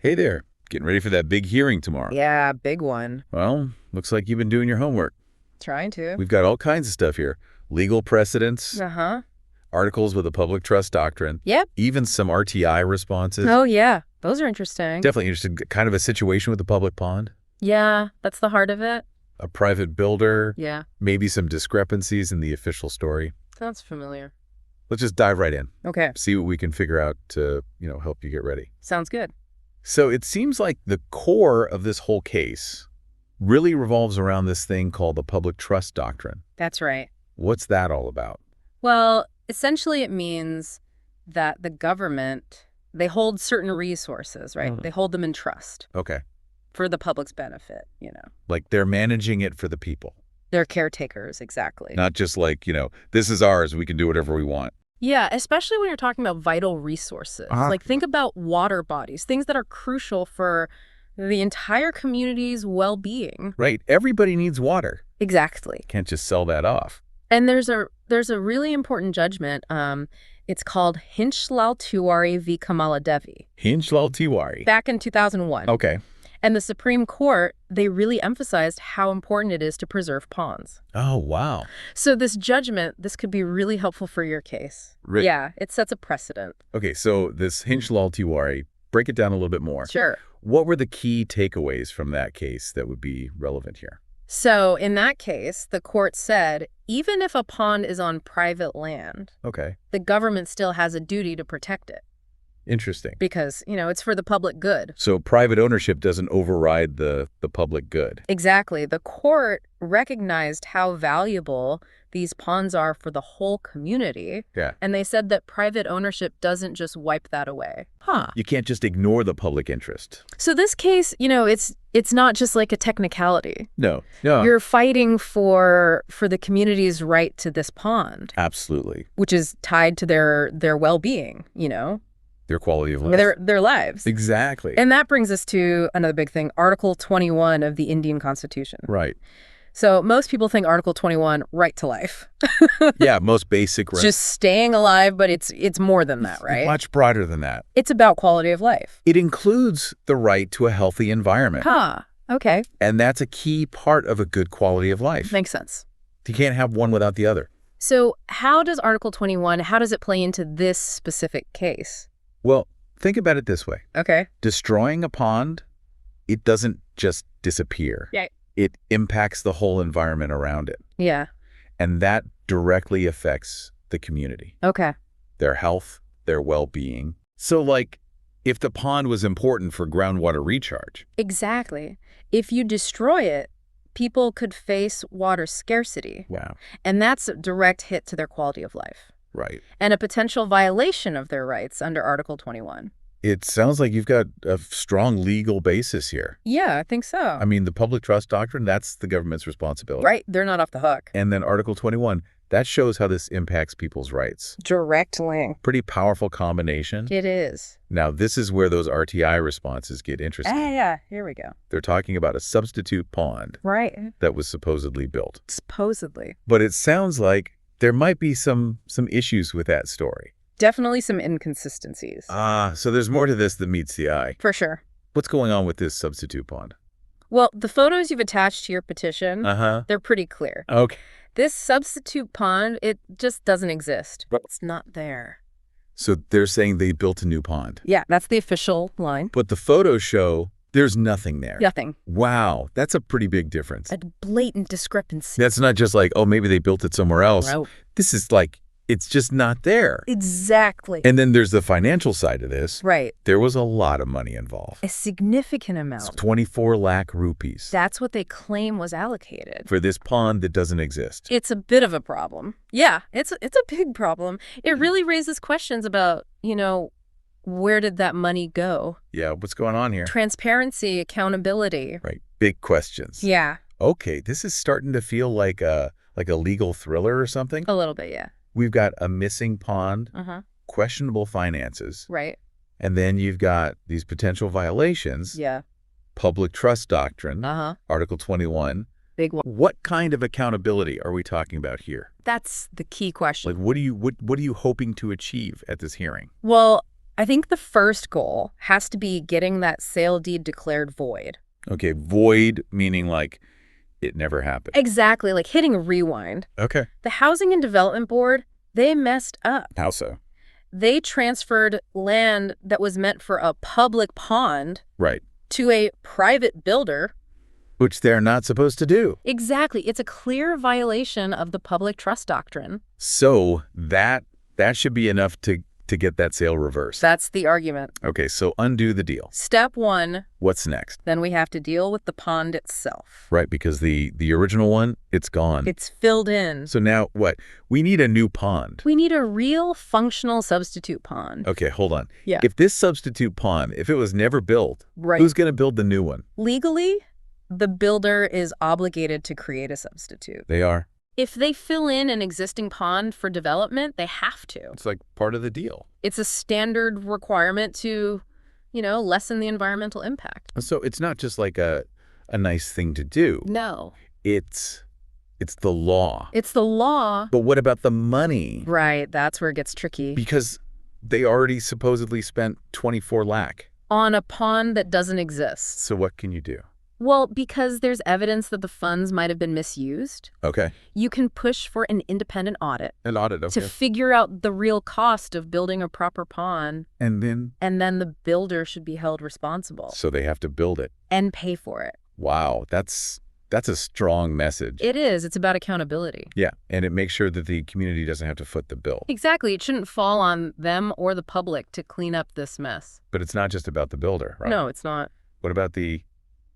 Hey there. Getting ready for that big hearing tomorrow. Yeah, big one. Well, looks like you've been doing your homework. Trying to. We've got all kinds of stuff here. Legal precedents, articles with the Public Trust Doctrine. Yep. Even some RTI responses. Oh, yeah. Those are interesting. Definitely interested. Kind of a situation with the public pond. Yeah, that's the heart of it. A private builder. Yeah. Maybe some discrepancies in the official story. Sounds familiar. Let's just dive right in. Okay. See what we can figure out to, help you get ready. Sounds good. So it seems like the core of this whole case really revolves around this thing called the Public Trust Doctrine. That's right. What's that all about? Well, essentially it means that the government, they hold certain resources, right? They hold them in trust. Okay. For the public's benefit, Like they're managing it for the people. They're caretakers, exactly. Not just like, this is ours, we can do whatever we want. Yeah, especially when you're talking about vital resources. Like think about water bodies, things that are crucial for the entire community's well-being. Right. Everybody needs water. Exactly. Can't just sell that off. And there's a really important judgment. It's called Hinchlal Tiwari v. Kamaladevi. Hinchlal Tiwari. Back in 2001. Okay. And the Supreme Court, they really emphasized how important it is to preserve ponds. Oh, wow. So this judgment, this could be really helpful for your case. Yeah, it sets a precedent. Okay, so this Hinchlal Tiwari, break it down a little bit more. Sure. What were the key takeaways from that case that would be relevant here? So in that case, the court said, even if a pond is on private land, the government still has a duty to protect it. Interesting. Because, it's for the public good. So private ownership doesn't override the public good. Exactly. The court recognized how valuable these ponds are for the whole community. Yeah. And they said that private ownership doesn't just wipe that away. You can't just ignore the public interest. So this case, it's not just like a technicality. No. You're fighting for the community's right to this pond. Absolutely. Which is tied to their well-being, Their quality of life. Their lives. Exactly. And that brings us to another big thing, Article 21 of the Indian Constitution. Right. So most people think Article 21, right to life. Yeah, most basic right. Just staying alive, but it's more than that, right? Much broader than that. It's about quality of life. It includes the right to a healthy environment. Okay. And that's a key part of a good quality of life. Makes sense. You can't have one without the other. So how does Article 21, how does it play into this specific case? Well, think about it this way. Okay. Destroying a pond, it doesn't just disappear. Yeah. It impacts the whole environment around it. Yeah. And that directly affects the community. Okay. Their health, their well-being. So, like, if the pond was important for groundwater recharge. Exactly. If you destroy it, people could face water scarcity. Wow. And that's a direct hit to their quality of life. Right. And a potential violation of their rights under Article 21. It sounds like you've got a strong legal basis here. Yeah, I think so. I mean, the Public Trust Doctrine, that's the government's responsibility. Right. They're not off the hook. And then Article 21, that shows how this impacts people's rights. Direct link. Pretty powerful combination. It is. Now, this is where those RTI responses get interesting. Yeah. Here we go. They're talking about a substitute pond. Right. That was supposedly built. Supposedly. But it sounds like there might be some issues with that story. Definitely some inconsistencies. So there's more to this than meets the eye. For sure. What's going on with this substitute pond? Well, the photos you've attached to your petition, they're pretty clear. Okay. This substitute pond, it just doesn't exist. It's not there. So they're saying they built a new pond. Yeah, that's the official line. But the photos show there's nothing there. Nothing. Wow, that's a pretty big difference. A blatant discrepancy. That's not just like, oh, maybe they built it somewhere else. No. This is like, it's just not there. Exactly. And then there's the financial side of this. Right. There was a lot of money involved. A significant amount. It's 24 lakh rupees. That's what they claim was allocated. For this pond that doesn't exist. It's a bit of a problem. Yeah, it's a big problem. It really raises questions about, where did that money go? Yeah, what's going on here? Transparency, accountability. Right, big questions. Yeah. Okay, this is starting to feel like a legal thriller or something. A little bit, yeah. We've got a missing pond, questionable finances. Right. And then you've got these potential violations. Yeah. Public Trust Doctrine, Article 21. Big one. What kind of accountability are we talking about here? That's the key question. Like, what are you hoping to achieve at this hearing? Well, I think the first goal has to be getting that sale deed declared void. Okay, void meaning like it never happened. Exactly, like hitting rewind. Okay. The Housing and Development Board, they messed up. How so? They transferred land that was meant for a public pond Right. to a private builder. Which they're not supposed to do. Exactly. It's a clear violation of the Public Trust Doctrine. So that should be enough to get that sale reversed. That's the argument. Okay, so undo the deal. Step one. What's next? Then we have to deal with the pond itself. Right, because the original one, it's gone. It's filled in. So now what? We need a new pond. We need a real functional substitute pond. Okay, hold on. Yeah. If this substitute pond, if it was never built, Right. who's going to build the new one? Legally, the builder is obligated to create a substitute. They are. If they fill in an existing pond for development, they have to. It's like part of the deal. It's a standard requirement to, lessen the environmental impact. So it's not just like a nice thing to do. No. It's the law. It's the law. But what about the money? Right, that's where it gets tricky. Because they already supposedly spent 24 lakh. On a pond that doesn't exist. So what can you do? Well, because there's evidence that the funds might have been misused, Okay. you can push for an independent audit An audit, okay. to figure out the real cost of building a proper pond, And then? and then the builder should be held responsible So they have to build it. and pay for it. Wow, that's a strong message. It is. It's about accountability. Yeah, and it makes sure that the community doesn't have to foot the bill. Exactly. It shouldn't fall on them or the public to clean up this mess. But it's not just about the builder, right? No, it's not. What about the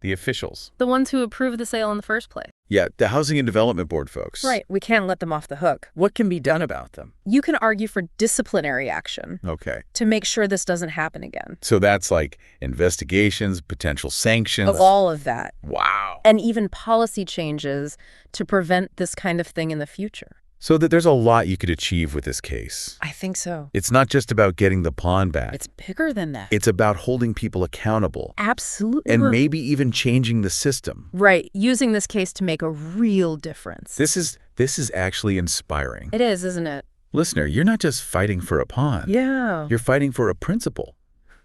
officials? The ones who approved the sale in the first place. Yeah, the Housing and Development Board folks. Right. We can't let them off the hook. What can be done about them? You can argue for disciplinary action Okay. to make sure this doesn't happen again. So that's like investigations, potential sanctions. Of all of that. Wow. And even policy changes to prevent this kind of thing in the future. So that there's a lot you could achieve with this case. I think so. It's not just about getting the pond back. It's bigger than that. It's about holding people accountable. Absolutely. And maybe even changing the system. Right. Using this case to make a real difference. This is actually inspiring. It is, isn't it? Listener, you're not just fighting for a pond. Yeah. You're fighting for a principle.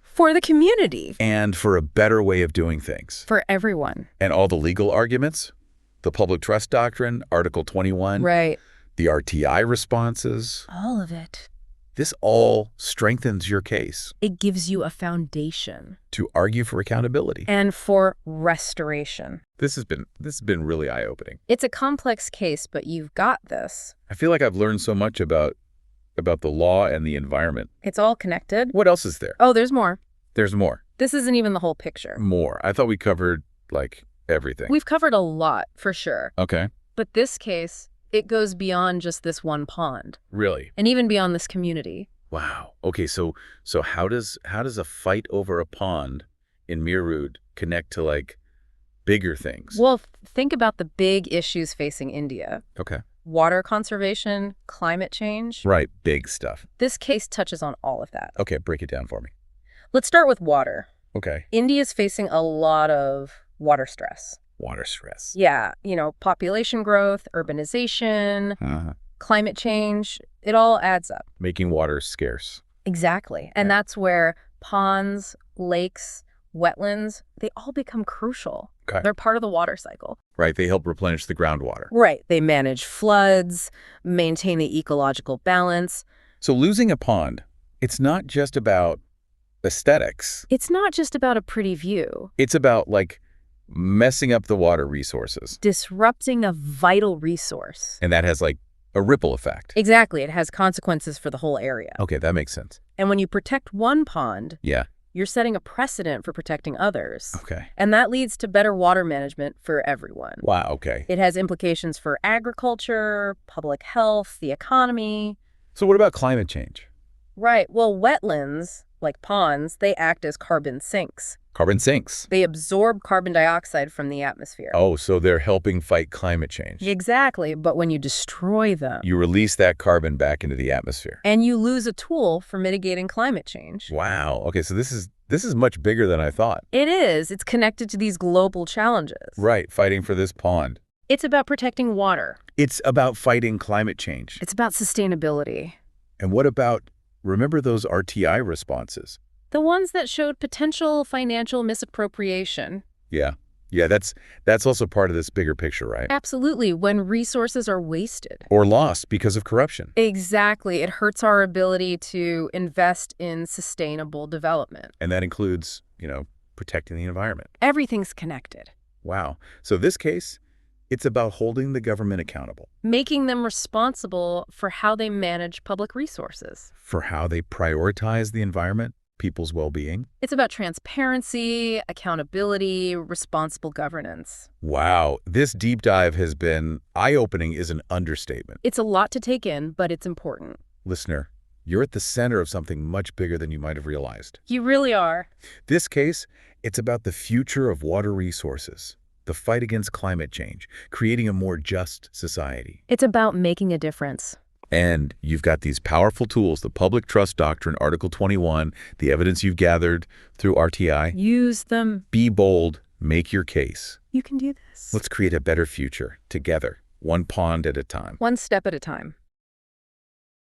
For the community. And for a better way of doing things. For everyone. And all the legal arguments, the Public Trust Doctrine, Article 21. Right. The RTI responses. All of it. This all strengthens your case. It gives you a foundation. To argue for accountability. And for restoration. This has been really eye-opening. It's a complex case, but you've got this. I feel like I've learned so much about the law and the environment. It's all connected. What else is there? Oh, there's more. There's more. This isn't even the whole picture. More. I thought we covered, like, everything. We've covered a lot, for sure. Okay. But this case, it goes beyond just this one pond. Really? And even beyond this community. Wow. Okay, so how does a fight over a pond in Meerut connect to, like, bigger things? Well, think about the big issues facing India. Okay. Water conservation, climate change. Right, big stuff. This case touches on all of that. Okay, break it down for me. Let's start with water. Okay. India's facing a lot of water stress. Water stress. Yeah, population growth, urbanization, climate change, it all adds up. Making water scarce. Exactly. And that's where ponds, lakes, wetlands, they all become crucial. Okay. They're part of the water cycle. Right, they help replenish the groundwater. Right. They manage floods, maintain the ecological balance. So losing a pond, it's not just about aesthetics. It's not just about a pretty view. It's about, like, messing up the water resources. Disrupting a vital resource. And that has, like, a ripple effect. Exactly. It has consequences for the whole area. Okay, that makes sense. And when you protect one pond, Yeah. you're setting a precedent for protecting others. Okay. And that leads to better water management for everyone. Wow, okay. It has implications for agriculture, public health, the economy. So what about climate change? Right. Well, wetlands, like ponds, they act as carbon sinks. Carbon sinks. They absorb carbon dioxide from the atmosphere. Oh, so they're helping fight climate change. Exactly. But when you destroy them, You release that carbon back into the atmosphere. and you lose a tool for mitigating climate change. Wow. Okay, so this is much bigger than I thought. It is. It's connected to these global challenges. Right, fighting for this pond. It's about protecting water. It's about fighting climate change. It's about sustainability. And what about Remember those RTI responses? The ones that showed potential financial misappropriation. Yeah. Yeah, that's also part of this bigger picture, right? Absolutely, when resources are wasted. Or lost because of corruption. Exactly. It hurts our ability to invest in sustainable development. And that includes, protecting the environment. Everything's connected. Wow. So this case, it's about holding the government accountable. Making them responsible for how they manage public resources. For how they prioritize the environment, people's well-being. It's about transparency, accountability, responsible governance. Wow. This deep dive has been eye-opening is an understatement. It's a lot to take in, but it's important. Listener, you're at the center of something much bigger than you might have realized. You really are. This case, it's about the future of water resources, the fight against climate change, creating a more just society. It's about making a difference. And you've got these powerful tools, the Public Trust Doctrine, Article 21, the evidence you've gathered through RTI. Use them. Be bold. Make your case. You can do this. Let's create a better future together, one pond at a time. One step at a time.